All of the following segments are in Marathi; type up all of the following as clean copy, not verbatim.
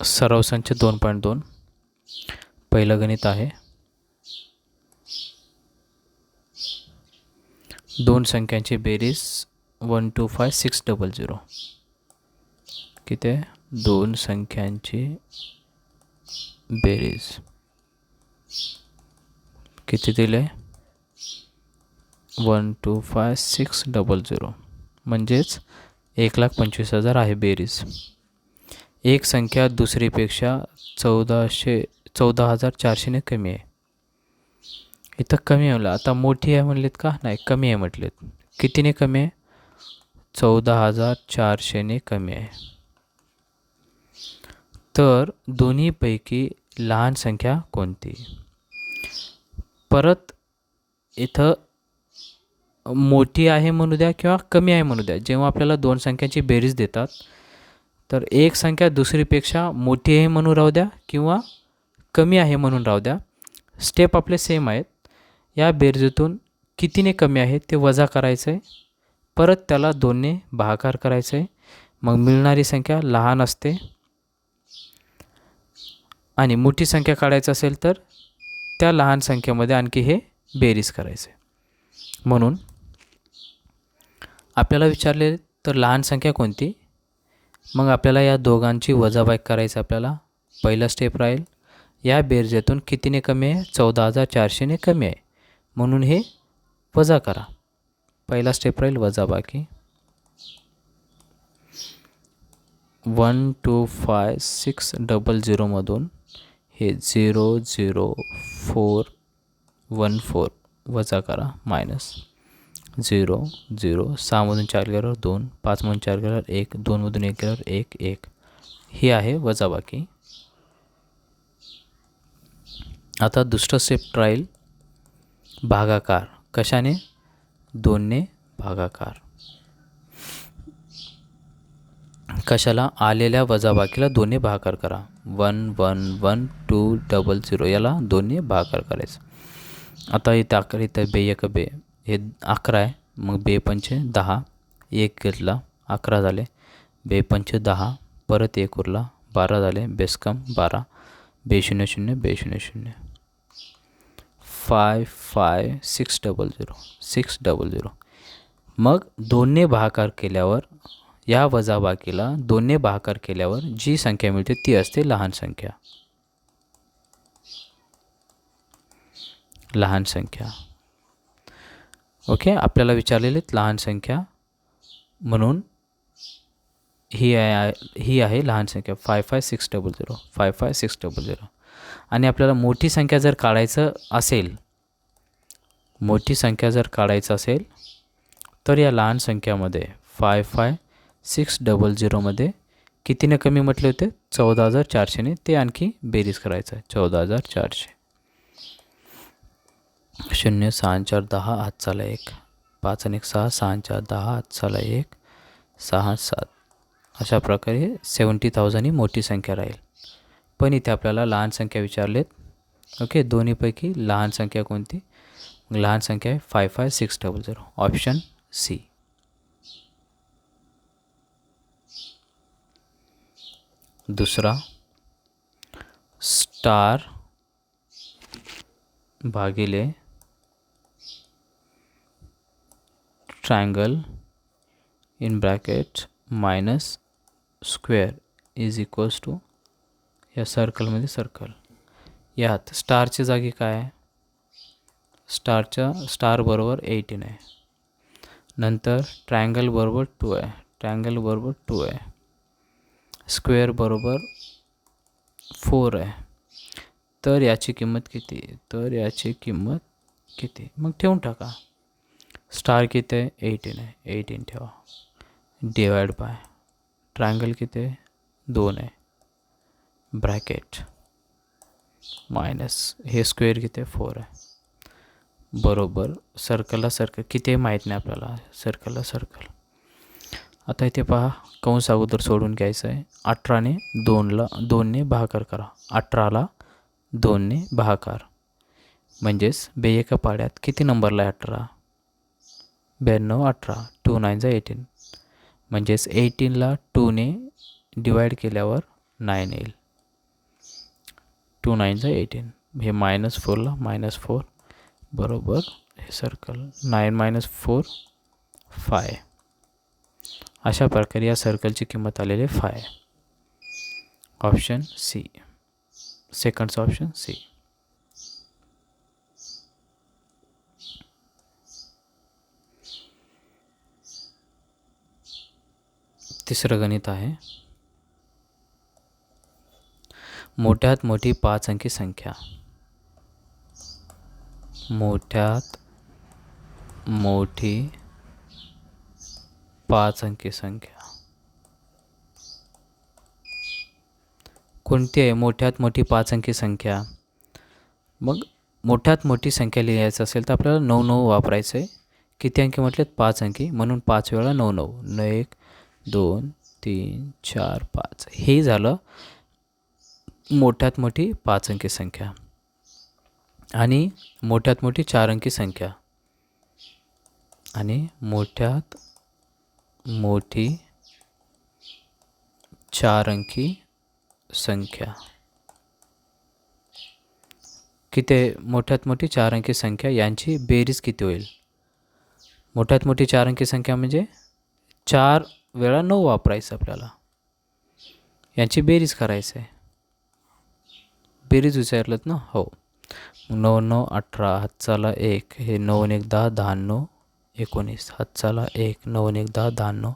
सराव संच 2.2 पहिलं गणित आहे. दोन संख्यांची बेरीज 125600. किती आहे? दोन संख्यांची बेरीज किती दिले? 125600 म्हणजेच 1,25,000 आहे बेरीज. एक संख्या दुसरीपेक्षा 14,400 कमी आहे. इथं कमी आहे. आता मोठी आहे म्हणलेत का? नाही, कमी आहे म्हटलेत. कितीने कमी आहे? 14,400 कमी आहे. तर दोन्हीपैकी लहान संख्या कोणती? परत इथं मोठी आहे म्हणू द्या किंवा कमी आहे म्हणू द्या. जेव्हा आपल्याला दोन संख्यांची बेरीज देतात तर एक संख्या दुसरीपेक्षा मोठी आहे म्हणून राहू द्या किंवा कमी आहे म्हणून राहू द्या, स्टेप आपले सेम आहेत. या बेरजेतून कितीने कमी आहे ते वजा करायचं आहे, परत त्याला 2ने भागाकार करायचं आहे, मग मिळणारी संख्या लहान असते. आणि मोठी संख्या काढायचं असेल तर त्या लहान संख्येमध्ये आणखी हे बेरीज करायचं आहे. म्हणून आपल्याला विचारले तर लहान संख्या कोणती? मग आपल्याला या दोघांची वजाबाकी करायचं. आपल्याला पहिला स्टेप राहील, या बेरजेतून कितीने कमी आहे? 14,400 कमी आहे म्हणून हे वजा करा. पहिला स्टेप राहील वजाबाकी. 125600 मधून हे 00414 वजा करा, मायनस 0 0. 6 मधून 4 गेल्यावर 2, 5 मधून 4 गेल्यावर 1, 2 मधून 1 गेल्यावर 1 1. ही आहे वजाबाकी. आता दुसरं स्टेप राहील भागाकार. कशाने? 2ने भागाकार. कशाला? आलेल्या वजाबाकीला 2ने भागाकार करा. 111200 याला 2ने भागाकार करायचं. आता इथं 11, इथं बे 1 बे, हे 11 आहे. मग बे 5 10, 1 घेतला 11 झाले. बे 5 10, परत 1 उरला 12 झाले. बेसकम 12. बे 0 0 बे 0 0. 55600. मग 2ने भागाकार केल्यावर या वजाबाकीला 2ने भागाकार केल्यावर जी संख्या मिळते ती असते लहान संख्या. लहान संख्या. ओके, आपल्याला विचारलेले लहान संख्या म्हणून ही आहे लहान संख्या 55600. आणि आपल्याला मोठी संख्या जर काढायचं असेल तर या लहान संख्यामध्ये 55600 मध्ये कितीने कमी म्हटले होते? 14,400. ते आणखी बेरीज करायचं आहे. 14,400. 0 6 4 10 हात चाला 1, 5 आणि 1 6, 6 4 10 हात चाला 1, 6 7. अशा प्रकारे 70,000 ही मोठी संख्या राहील. पण इथे आपल्याला लहान संख्या विचारलेत. ओके, दोन्हीपैकी लहान संख्या कोणती? लहान संख्या आहे 55600. Option C. दुसरा, स्टार भागिले triangle in bracket minus square is equals to, या सर्कलमध्ये सर्कल. यात स्टारच्या जागी काय आहे? स्टार बरोबर 18 आहे. नंतर ट्रायंगल बरोबर 2 आहे. ट्रायंगल बरोबर 2 आहे. स्क्वेअर बरोबर 4 आहे. तर याची किंमत किती? मग ठेवून टाका. स्टार किती आहे? 18 आहे. 18 ठेवा. डिवाइड बाय ट्रायंगल किती आहे? 2 आहे. ब्रॅकेट मायनस हे स्क्वेअर किती आहे? 4 आहे. बरोबर सर्कलला सर्कल किती आहे माहीत नाही आपल्याला. सर्कलला सर्कल. आता इथे पहा, कंस अगोदर सोडून घ्यायचं आहे. 18ने 2ने भागाकार करा. 18ला 2ने भागाकार म्हणजेच बे एका पाड्यात किती नंबरला आहे? 18. 92 18. 2 9 18. म्हणजेच 18ला 2ने डिवाईड केल्यावर 9 येईल. 2 9 18. हे -4ला -4 बरोबर हे सर्कल. 9 - 4 5. अशा प्रकारे या सर्कलची किंमत आलेली 5. Option C. सेकंडचं ऑप्शन सी. तिसरं गणित आहे. मोठ्यात मोठी 5 अंकी संख्या. मोठ्यात मोठी 5 अंकी संख्या कोणती आहे? मोठ्यात मोठी 5 अंकी संख्या. मग मोठ्यात मोठी संख्या लिहायचं असेल तर आपल्याला 9 9 वापरायचं आहे. किती अंकी म्हटलेत? 5 अंकी, म्हणून 5 वेळा 9 9. 1 2 3 4 5. हे झालं मोठ्यात मोठी 5 अंकी संख्या. आणि मोठ्यात मोठी 4 अंकी संख्या. आणि मोठ्यात मोठी 4 अंकी संख्या किती? मोठ्यात मोठी 4 अंकी संख्या यांची बेरीज किती होईल? मोठ्यात मोठी 4 अंकी संख्या म्हणजे 4 वेळा 9 वापरायचं आपल्याला. यांची बेरीज करायचं आहे. बेरीज विचारलं ना? हो. 9 9 18. हातचाला 1. हे 9 1 10 10 9 19. हातचाला 1. 9 1 10 10 9.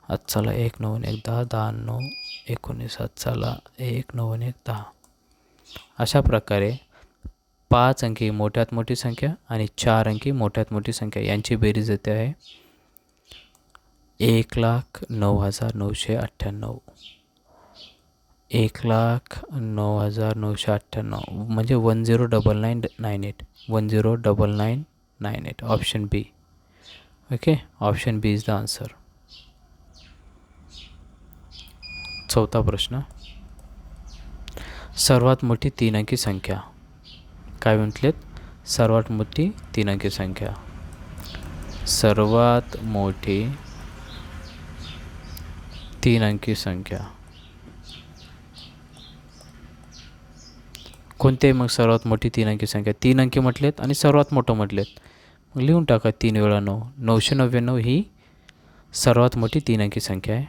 हातचाला 1. 9 1 10 10 9 19. हातचाला 1. 9 1 10. अशा प्रकारे 5 अंकी मोठ्यात मोठी संख्या आणि 4 अंकी मोठ्यात मोठी संख्या यांची बेरीज येते आहे 1,09,998. 1,09,998 म्हणजे 109998. 109998. Option B. Okay, option B is the answer. चौथा प्रश्न. सर्वात मोठी 3 अंकी संख्या. काय म्हटलेत? सर्वात मोठी 3 अंकी संख्या. सर्वात मोठी 3 अंकी संख्या कोणते? मग सर्वात मोठी 3 अंकी संख्या. 3 अंकी म्हटलेत आणि सर्वात मोठं म्हटलेत. मग लिहून टाका 3 वेळा 9. 999 ही सर्वात मोठी 3 अंकी संख्या आहे.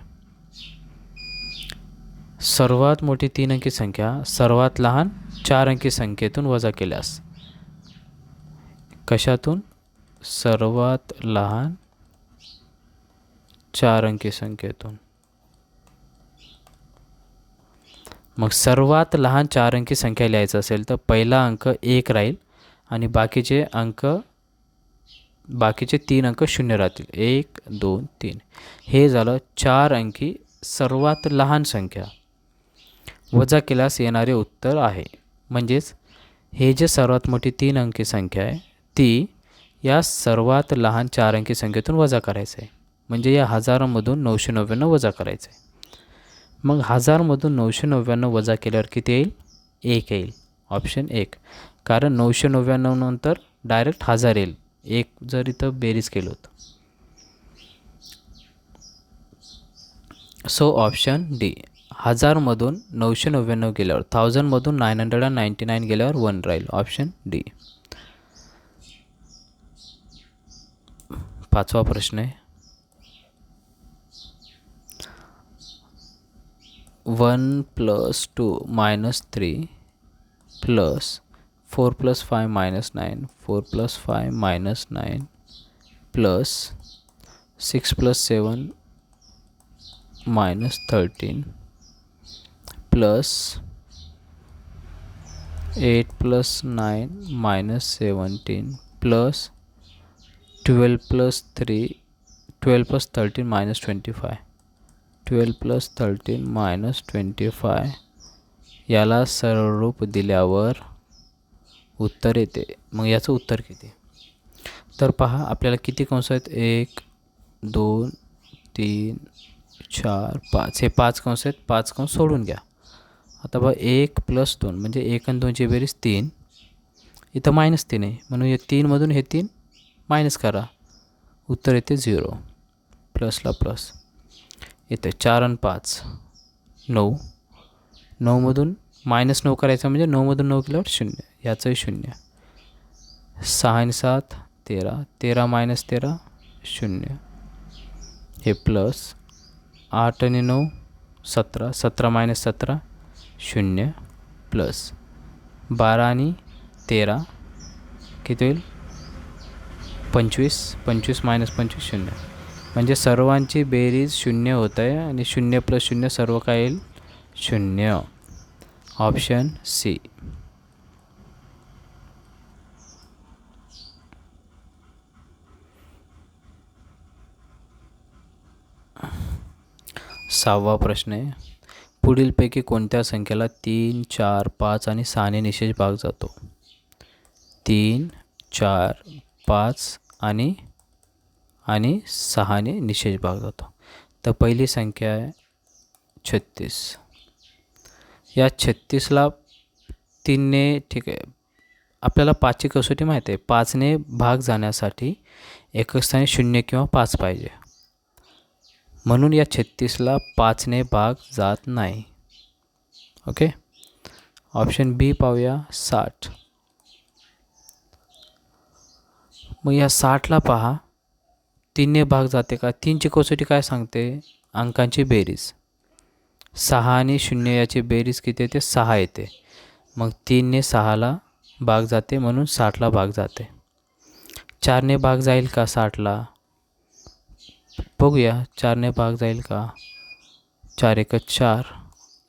सर्वात मोठी 3 अंकी संख्या सर्वात लहान 4 अंकी संख्येतून वजा केल्यास. कशातून? सर्वात लहान 4 अंकी संख्येतून. मग सर्वात लहान 4 अंकी संख्या लिहायचं असेल तर पहिला अंक 1 राहील आणि बाकीचे 3 अंक 0 राहतील. 1 2 3. हे झालं 4 अंकी सर्वात लहान संख्या. वजा केल्यास येणारे उत्तर आहे. म्हणजेच हे जे सर्वात मोठी 3 अंकी संख्या आहे ती या सर्वात लहान 4 अंकी संख्येतून वजा करायचं आहे. म्हणजे या 1000मधून 999 वजा करायचं आहे. मग 1000मधून 999 वजा केल्यावर किती येईल? 1 येईल. ऑप्शन 1. कारण 999 नंतर डायरेक्ट 1000 येईल. 1 जर इथं बेरीज केलं होतं. So option D. 1000मधून 999 गेल्यावर 1000मधून 999 गेल्यावर 1 राहील. Option D. पाचवा प्रश्न आहे. 1 + 2 - 3 + 4 + 5 - 9 4 + 5 - 9 + 6 + 7 - 13 + 8 + 9 - 17 + 12 + 13 - 25. 12 + 13 - 25 याला सरळ रूप दिल्यावर उत्तर येते. मग याचं उत्तर किती? तर पहा आपल्याला किती कंस आहेत? 1 2 3 4 5. हे 5 कंस आहेत. 5 कंस सोडून घ्या. आता बघा 1 + 2 म्हणजे 1 आणि 2ची बेरीज 3. इथं -3 आहे म्हणून या 3मधून हे 3 मायनस करा. उत्तर येते 0. प्लसला प्लस येते. 4 आणि 5 9 9मधून -9 करायचं म्हणजे 9मधून 9 केल्यावर 0, याचंही 0. 6 आणि 7 13, 13 - 13 0, हे प्लस 8 आणि 9 17, 17 - 17 0, प्लस 12 आणि 13 किती होईल 25, 25 - 25 0, म्हणजे सर्वांची बेरीज 0 होत आहे आणि 0 + 0 सर्व काय येईल 0. Option C. सहावा प्रश्न आहे, पुढीलपैकी कोणत्या संख्येला 3, 4, 5 आणि 6ने निशेष भाग जातो? 3, 4, 5 आणि 6ने निशेष भाग जातो. तर पहिली संख्या आहे 36. या 36ला 3ने, ठीक आहे, आपल्याला 5ची कसोटी माहीत आहे. 5ने भाग जाण्यासाठी एकक स्थानी 0 किंवा 5 पाहिजे, म्हणून या 36ला 5ने भाग जात नाही. ओके, ऑप्शन बी पाहूया 60. मग या 60ला पहा 3ने भाग जाते का? 3ची कसोटी काय सांगते? अंकांची बेरीज. 6 आणि 0 याची बेरीज किती येते? 6 येते. मग 3ने 6ला भाग जाते, म्हणून 60ला भाग जाते. 4ने भाग जाईल का 60ला? बघूया 4ने भाग जाईल का? 4 × 1 = 4,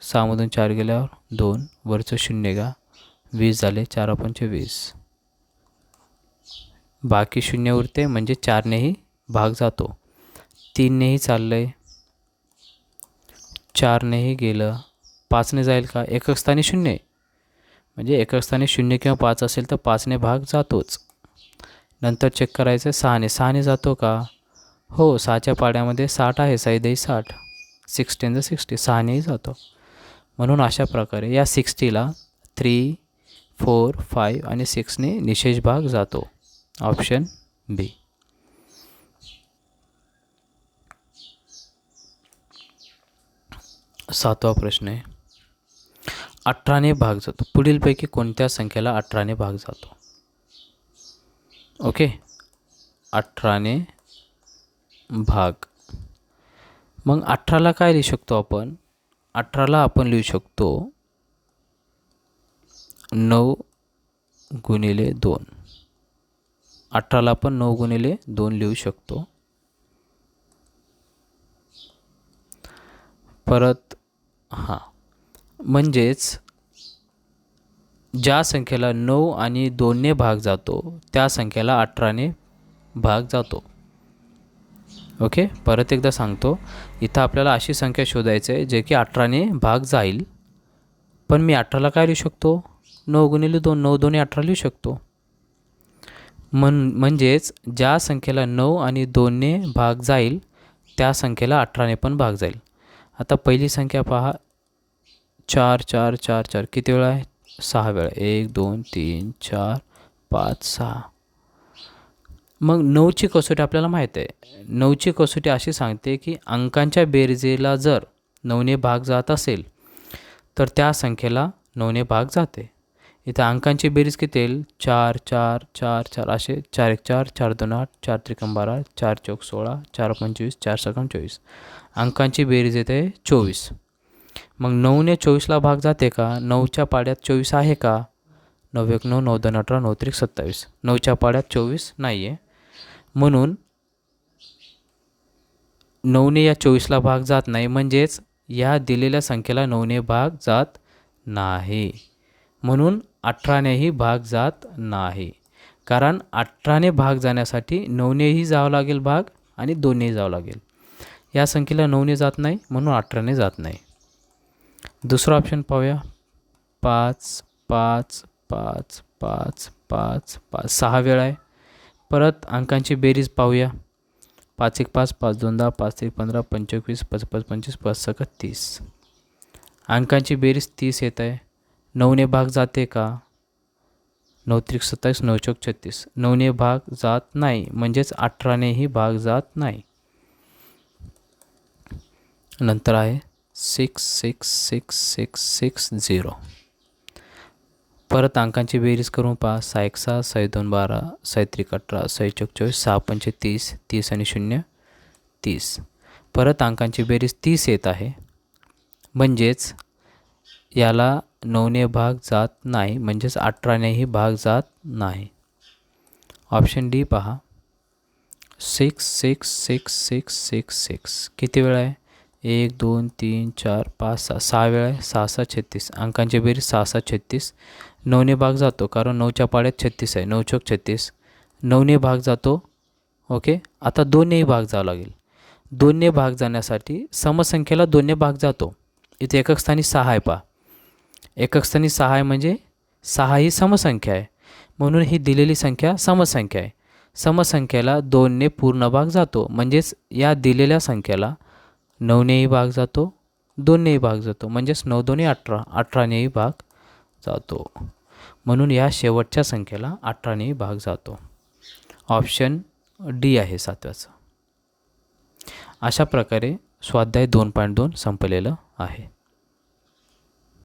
6मधून 4 गेल्यावर 2, वरचं 0 घ्या, 20 झाले, 4 × 5 = 20. बाकी 0 उरते, म्हणजे 4नेही भाग जातो. 3नेही चाललं आहे, 4नेही गेलं, 5ने जाईल का? एकक स्थानी 0, म्हणजे एकक स्थानी 0 किंवा 5 असेल तर 5ने भाग जातोच. नंतर चेक करायचं 6ने जातो का? हो, 6च्या पाड्यामध्ये 60 आहे, 6 × 60, 16 × 60, 6नेही जातो. म्हणून अशा प्रकारे या 60ला 3, 4, 5 आणि 6ने निशेष भाग जातो. ऑप्शन बी. सातवा प्रश्न आहे, 18ने भाग जातो. पुढीलपैकी कोणत्या संख्येला 18ने भाग जातो? ओके, 18ने भाग. मग 18ला काय लिहू शकतो आपण? 18ला आपण लिहू शकतो 9 × 2. 18ला आपण 9 × 2 लिहू शकतो. परत म्हणजेच ज्या संख्येला 9 आणि 2ने भाग जातो त्या संख्येला 18ने भाग जातो. ओके, परत एकदा सांगतो, इथं आपल्याला अशी संख्या शोधायची आहे जे की 18ने भाग जाईल. पण मी 18ला काय लिहू शकतो? 9 × 2, 9 × 2 = 18 लिहू शकतो. म्हणजेच ज्या संख्येला 9 आणि 2ने भाग जाईल त्या संख्येला 18ने पण भाग जाईल. आता पहिली संख्या पहा, 4 4 4 4 किती वेळा आहे? 6 वेळा. 1 2 3 4 5 6. मग 9ची कसोटी आपल्याला माहीत आहे. 9ची कसोटी अशी सांगते की अंकांच्या बेरजेला जर 9ने भाग जात असेल तर त्या संख्येला 9ने भाग जाते. इथं अंकांची बेरीज किती येईल? 4 4 4 4 असे 4 × 1 = 4, 4 × 2 = 8, 4 × 3 = 12, 4 × 4 = 16, 4 × 5 = 20, 4 × 6 = 24. अंकांची बेरीज येते 24. मग 9ने 24ला भाग जाते का? 9च्या पाड्यात 24 आहे का? 9 × 1 = 9, 9 × 2 = 18, 9 × 3 = 27. 9च्या पाड्यात 24 नाही आहे, म्हणून 9ने या 24ला भाग जात नाही. म्हणजेच या दिलेल्या संख्येला 9ने भाग जात नाही, म्हणून 18नेही भाग जात नाही. कारण 18ने भाग जाण्यासाठी 9नेही जावं लागेल भाग आणि 2नेही जावं लागेल. या संख्येला 9ने जात नाही, म्हणून 18ने जात नाही. दुसरा ऑप्शन पाहूया, 5 5 5 5 5 5 6 वेळा आहे. परत अंकांची बेरीज पाहूया, 5 × 5 = 5, 2 × 10 = 5, 3 × 15 = 25, 5 × 5 = 25, 5 × 6 = 30. अंकांची बेरीज 30 येत आहे. 9ने भाग जाते का? 9 × 3 = 27, 9 × 4 = 36. 9ने भाग जात नाही, म्हणजेच 18नेही भाग जात नाही. नंतर आहे 6666660. परत अंकांची बेरीज करून पहा. 6 1 6, 6 2 12, 6 3 18, 6 4 24, 6 5 30, 30 आणि 0 30. परत अंकांची बेरीज 30 येत आहे, म्हणजेच याला 9ने भाग जात नाही, म्हणजेच 18नेही भाग जात नाही. ऑप्शन डी पहा. 6666666 किती वेळा आहे? 1 2 3 4 5 6, 6 वेळा आहे. 6 6 36. अंकांची बेरीज 6 6 36. 9ने भाग जातो, कारण 9च्या पाड्यात 36 आहे. 9 चौक 36. 9ने भाग जातो. ओके. आता 2नेही भाग जावं लागेल. 2ने भाग जाण्यासाठी समसंख्येला 2ने भाग जातो. इथे एकक स्थानी 6 आहे पहा. एकक स्थानी 6 आहे म्हणजे 6 ही समसंख्या आहे, म्हणून ही दिलेली संख्या समसंख्या आहे. समसंख्येला 2ने पूर्ण भाग जातो, म्हणजेच या दिलेल्या संख्येला 9नेही भाग जातो, 2नेही भाग जातो, म्हणजेच 9 2 18, 18नेही भाग जातो. म्हणून या शेवटच्या संख्येला 18नेही भाग जातो. ऑप्शन डी आहे 7व्याचं. अशा प्रकारे स्वाध्याय 2.2 संपलेलं आहे.